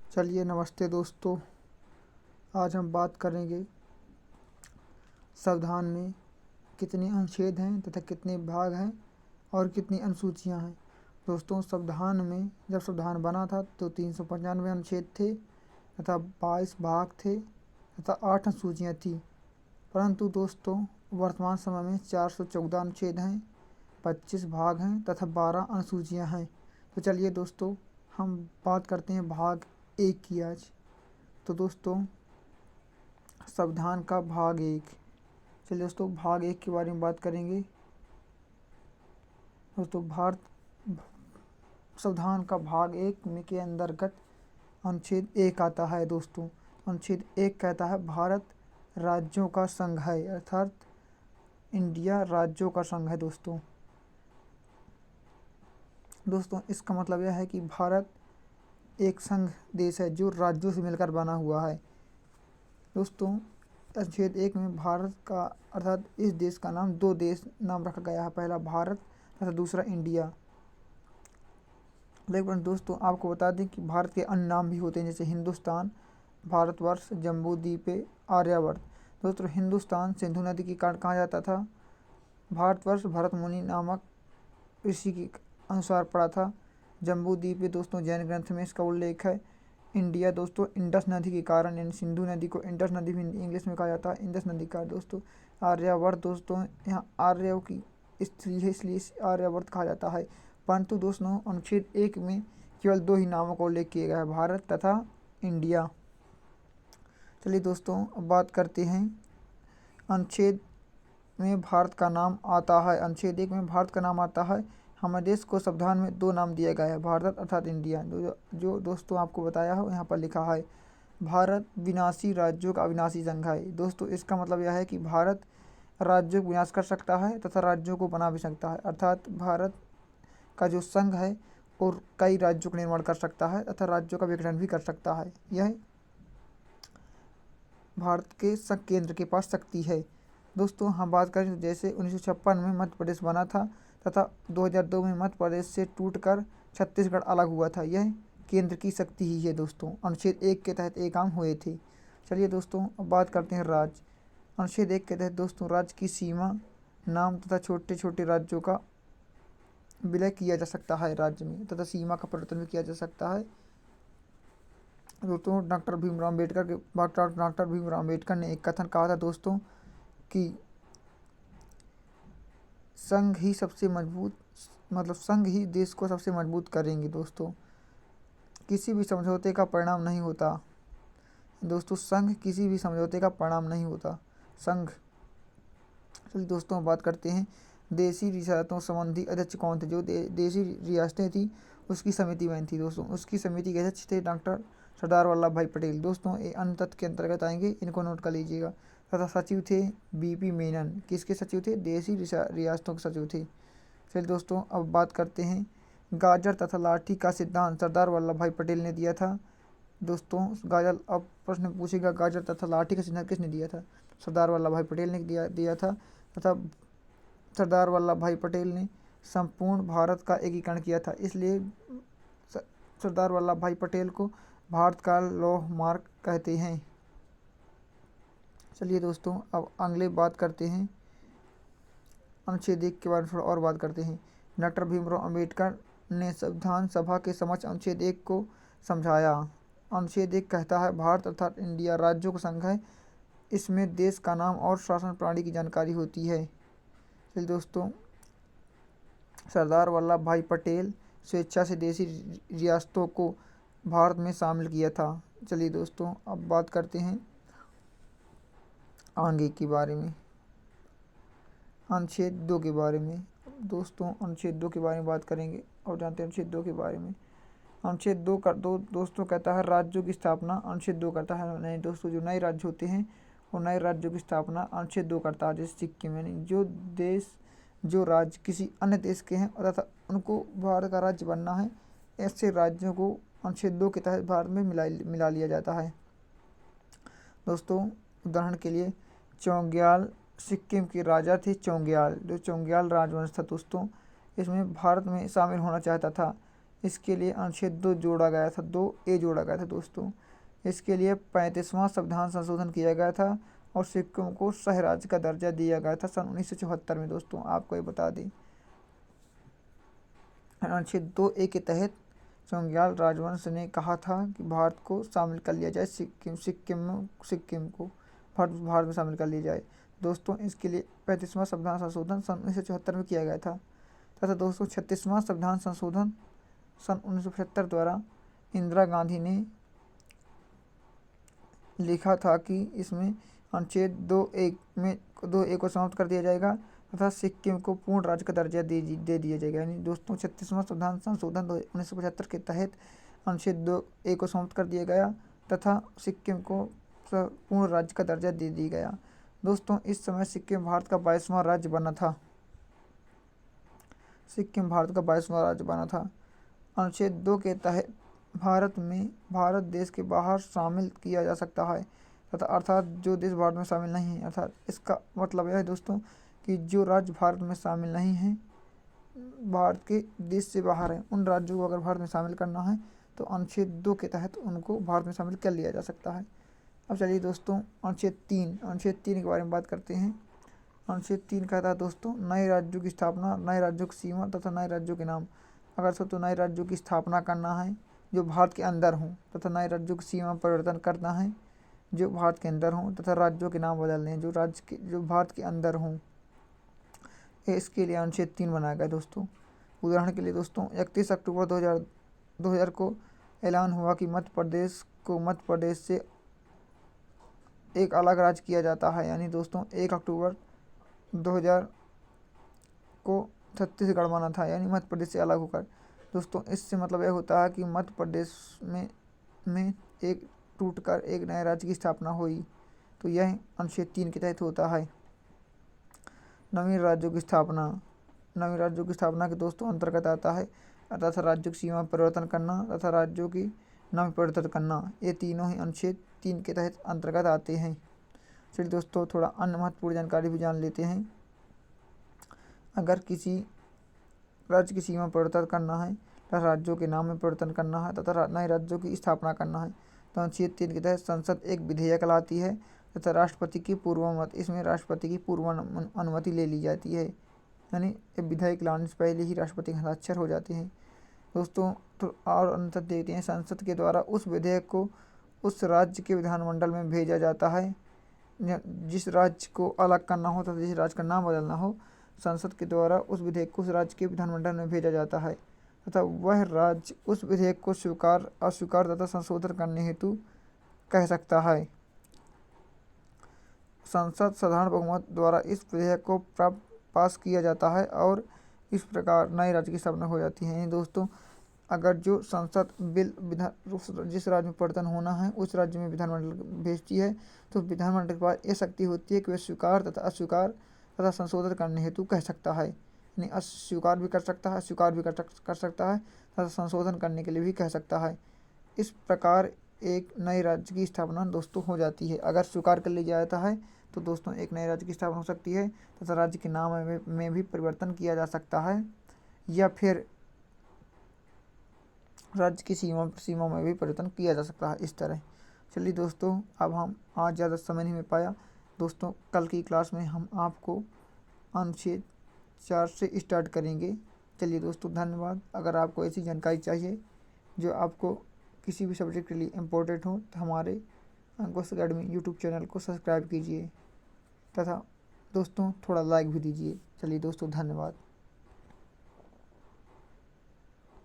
चलिए नमस्ते दोस्तों। आज हम बात करेंगे संविधान में कितने अनुच्छेद हैं तथा कितने भाग हैं और कितनी अनुसूचियां हैं। दोस्तों, संविधान में जब संविधान बना था तो 395 अनुच्छेद थे तथा 22 भाग थे तथा 8 अनुसूचियां थी। परंतु दोस्तों, वर्तमान समय में 414 अनुच्छेद हैं, 25 भाग हैं तथा 12 अनुसूचियां हैं। तो चलिए दोस्तों, हम बात करते हैं भाग 1 की आज। तो दोस्तों, संविधान का भाग 1। चलिए दोस्तों, भाग 1 के बारे में बात करेंगे। दोस्तों, भारत संविधान का भाग 1 में के अंतर्गत अनुच्छेद 1 आता है। दोस्तों, अनुच्छेद 1 कहता है भारत राज्यों का संघ है, अर्थात इंडिया राज्यों का संघ है। दोस्तों, इसका मतलब यह है कि भारत एक संघ देश है जो राज्यों से मिलकर बना हुआ है। दोस्तों, अनुच्छेद 1 में भारत का अर्थात इस देश का नाम 2 देश नाम रखा गया है, पहला भारत तथा दूसरा इंडिया। लेकिन दोस्तों, आपको बता दें कि भारत के अन्य नाम भी होते हैं, जैसे हिंदुस्तान, भारतवर्ष, जम्बू द्वीप, आर्यावर्त। दोस्तों, हिंदुस्तान सिंधु नदी के कारण कहा जाता था। भारतवर्ष भरत मुनि नामक ऋषि के अनुसार पड़ा था। जम्बू द्वीप दोस्तों जैन ग्रंथ में इसका उल्लेख है। इंडिया दोस्तों इंडस नदी के कारण, यानी सिंधु नदी को इंडस नदी भी इंग्लिश में कहा जाता है, इंडस नदी का। दोस्तों, आर्यावर्त दोस्तों यहाँ आर्य की स्त्री है, इसलिए आर्यावर्त कहा जाता है। परंतु दोस्तों, अनुच्छेद 1 में केवल 2 ही नामों का उल्लेख किया गया है, भारत तथा इंडिया। चलिए दोस्तों, अब बात करते हैं अनुच्छेद में भारत का नाम आता है। अनुच्छेद 1 में भारत का नाम आता है। हमारे देश को संविधान में 2 नाम दिया गया है, भारत अर्थात इंडिया। जो दोस्तों आपको बताया हो, यहाँ पर लिखा है भारत विनाशी राज्यों का अविनाशी संघ है। दोस्तों, इसका मतलब यह है कि भारत राज्यों को विनाश कर सकता है तथा राज्यों को बना भी सकता है, अर्थात भारत का जो संघ है और कई राज्यों का निर्माण कर सकता है तथा राज्यों का विघटन भी कर सकता है। यह भारत के केंद्र के पास शक्ति है। दोस्तों, हम बात करें तो जैसे 1956 में मध्य प्रदेश बना था तथा 2002 में मध्य प्रदेश से टूटकर छत्तीसगढ़ अलग हुआ था। यह केंद्र की शक्ति ही है। दोस्तों, अनुच्छेद 1 के तहत ये काम हुए थे। चलिए दोस्तों, अब बात करते हैं राज्य। अनुच्छेद 1 के तहत दोस्तों राज्य की सीमा, नाम तथा छोटे छोटे राज्यों का विलय किया जा सकता है राज्य में, तथा सीमा का परिवर्तन भी किया जा सकता है। दोस्तों, डॉक्टर भीमराव अम्बेडकर ने एक कथन कहा था दोस्तों कि संघ ही सबसे मजबूत, मतलब संघ ही देश को सबसे मजबूत करेंगे। दोस्तों, किसी भी समझौते का परिणाम नहीं होता। दोस्तों, संघ किसी भी समझौते का परिणाम नहीं होता, संघ। चलिए दोस्तों, बात करते हैं देशी रियासतों संबंधी अध्यक्ष कौन थे। जो देशी रियासतें थी उसकी समिति बनी थी। दोस्तों, उसकी समिति के अध्यक्ष थे डॉक्टर सरदार वल्लभ भाई पटेल। दोस्तों, ये अन्य तथ्य के अंतर्गत आएंगे, इनको नोट कर लीजिएगा। तथा सचिव थे बीपी मेनन। किसके सचिव थे? देशी रियासतों के सचिव थे। चलिए दोस्तों, अब बात करते हैं गाजर तथा लाठी का सिद्धांत सरदार वल्लभ भाई पटेल ने दिया था। दोस्तों, गाजर, अब प्रश्न पूछेगा गाजर तथा लाठी का सिद्धांत किसने दिया था? सरदार वल्लभ भाई पटेल ने दिया था। तथा सरदार वल्लभ भाई पटेल ने संपूर्ण भारत का एकीकरण किया था, इसलिए सरदार वल्लभ भाई पटेल को भारत का लौह मार्ग कहते हैं। चलिए दोस्तों, अब अगले बात करते हैं अनुच्छेद 1 के बारे में थोड़ा और बात करते हैं। डॉक्टर भीमराव अम्बेडकर ने संविधान सभा के समक्ष अनुच्छेद 1 को समझाया। अनुच्छेद 1 कहता है भारत अर्थात इंडिया राज्यों का संघ है। इसमें देश का नाम और शासन प्रणाली की जानकारी होती है। चलिए दोस्तों, सरदार वल्लभ भाई पटेल स्वेच्छा से देशी रियासतों को भारत में शामिल किया था। चलिए दोस्तों, अब बात करते हैं आगे के बारे में, अनुच्छेद 2 के बारे में। दोस्तों, अनुच्छेद 2 के बारे में बात करेंगे और जानते हैं अनुच्छेद 2 के बारे में। अनुच्छेद 2 दोस्तों कहता है राज्यों की स्थापना। अनुच्छेद 2 करता है नए दोस्तों जो नए राज्य होते हैं और नए राज्यों की स्थापना अनुच्छेद 2 करता है। जैसे सिक्किम, यानी जो राज्य किसी अन्य देश के हैं तथा उनको भारत का राज्य बनना है, ऐसे राज्यों को अनुच्छेद 2 के तहत भारत में मिला लिया जाता है। दोस्तों, उदाहरण के लिए चौंग्याल सिक्किम के राजा थे। चौंग्याल, जो चौंग्याल राजवंश था दोस्तों, इसमें भारत में शामिल होना चाहता था। इसके लिए अनुच्छेद 2 जोड़ा गया था, 2A जोड़ा गया था दोस्तों। इसके लिए 35वां संविधान संशोधन किया गया था और सिक्किम को सह राज्य का दर्जा दिया गया था सन 1974 में दोस्तों। आपको ये बता दें, अनुच्छेद 2A के तहत चोंग्याल राजवंश ने कहा था कि भारत को शामिल कर लिया जाए, सिक्किम को भारत में शामिल कर लिया जाए दोस्तों। इसके लिए 35वां संविधान संशोधन सन 1974 में किया गया था तथा दोस्तों 36वां संविधान संशोधन सन 1975 द्वारा इंदिरा गांधी ने लिखा था कि इसमें अनुच्छेद 2A को समाप्त कर दिया जाएगा तथा सिक्किम को पूर्ण राज्य का दर्जा दे दिया जाएगा। यानी दोस्तों 36वां संविधान संशोधन 1975 के तहत अनुच्छेद 2A को समाप्त कर दिया गया तथा सिक्किम को पूर्ण राज्य का दर्जा दे दिया गया दोस्तों। इस समय सिक्किम भारत का 22वां राज्य बना था। सिक्किम भारत का 22वां राज्य बना था। अनुच्छेद 2 के तहत भारत देश के बाहर शामिल किया जा सकता है तथा अर्थात जो देश भारत में शामिल नहीं है, अर्थात इसका मतलब यह है दोस्तों कि जो राज्य भारत में शामिल नहीं हैं, भारत के देश से बाहर हैं, उन राज्यों को अगर भारत में शामिल करना है तो अनुच्छेद 2 के तहत उनको भारत में शामिल कर लिया जा सकता है। अब चलिए दोस्तों अनुच्छेद 3 के बारे में बात करते हैं। अनुच्छेद 3 कहता है दोस्तों नए राज्यों की स्थापना, नए राज्यों की सीमा तथा नए राज्यों के नाम। अगर तो नए राज्यों की स्थापना करना है जो भारत के अंदर हों तथा नए राज्यों की सीमा परिवर्तन करना है जो भारत के अंदर हों तथा राज्यों के नाम बदलने हैं जो भारत के अंदर हों। इसके लिए अनुच्छेद 3 बनाया गया दोस्तों। उदाहरण के लिए दोस्तों 31 अक्टूबर 2000 को ऐलान हुआ कि मध्य प्रदेश से एक अलग राज्य किया जाता है। यानी दोस्तों 1 अक्टूबर 2000 को छत्तीसगढ़ बना था, यानी मध्य प्रदेश से अलग होकर दोस्तों। इससे मतलब यह होता है कि मध्य प्रदेश में एक टूटकर एक नए राज्य की स्थापना हुई। तो यह अनुच्छेद 3 के तहत होता है। नवीन राज्यों की स्थापना के दोस्तों अंतर्गत आता है तथा राज्यों की सीमा परिवर्तन करना तथा राज्यों की नाम परिवर्तन करना, ये तीनों ही अनुच्छेद 3 के तहत अंतर्गत आते हैं। चलिए दोस्तों थोड़ा अन्य महत्वपूर्ण जानकारी भी जान लेते हैं। अगर किसी राज्य की सीमा परिवर्तन करना है तथा राज्यों के नाम में परिवर्तन करना है तथा नए राज्यों की स्थापना करना है तो अनुच्छेद 3 के तहत संसद एक विधेयक लाती है तथा राष्ट्रपति की इसमें राष्ट्रपति की पूर्व अनुमति ले ली जाती है। यानी विधेयक लाने से पहले ही राष्ट्रपति के हस्ताक्षर हो जाते हैं दोस्तों। तो और अंतर देखते हैं, संसद के द्वारा उस विधेयक को उस राज्य के विधानमंडल में भेजा जाता है। जिस राज्य को अलग करना हो तथा जिस राज्य का नाम बदलना हो, संसद के द्वारा उस विधेयक को उस राज्य के विधानमंडल में भेजा जाता है तथा वह राज्य उस विधेयक को स्वीकार अस्वीकार तथा संशोधन करने हेतु कह सकता है। संसद साधारण बहुमत द्वारा इस विधेयक को पास किया जाता है और इस प्रकार नए राज्य की स्थापना हो जाती है। दोस्तों अगर जो संसद बिल जिस राज्य में परिवर्तन होना है उस राज्य में विधानमंडल भेजती है तो विधानमंडल के पास ये शक्ति होती है कि वह स्वीकार तथा अस्वीकार तथा संशोधन करने हेतु कह सकता है। यानी अस्वीकार भी कर सकता है, स्वीकार भी कर सकता है तथा संशोधन करने के लिए भी कह सकता है। इस प्रकार एक नए राज्य की स्थापना दोस्तों हो जाती है। अगर स्वीकार कर लिया जाता है तो दोस्तों एक नए राज्य की स्थापना हो सकती है तथा राज्य के नाम में भी परिवर्तन किया जा सकता है या फिर राज्य की सीमा में भी परिवर्तन किया जा सकता है इस तरह। चलिए दोस्तों अब हम आज ज़्यादा समय नहीं मिल पाया दोस्तों, कल की क्लास में हम आपको अनुच्छेद 4 से स्टार्ट करेंगे। चलिए दोस्तों धन्यवाद। अगर आपको ऐसी जानकारी चाहिए जो आपको किसी भी सब्जेक्ट के लिए इम्पोर्टेंट हो तो हमारे अंकुश अकेडमी यूट्यूब चैनल को सब्सक्राइब कीजिए तथा दोस्तों थोड़ा लाइक भी दीजिए। चलिए दोस्तों धन्यवाद।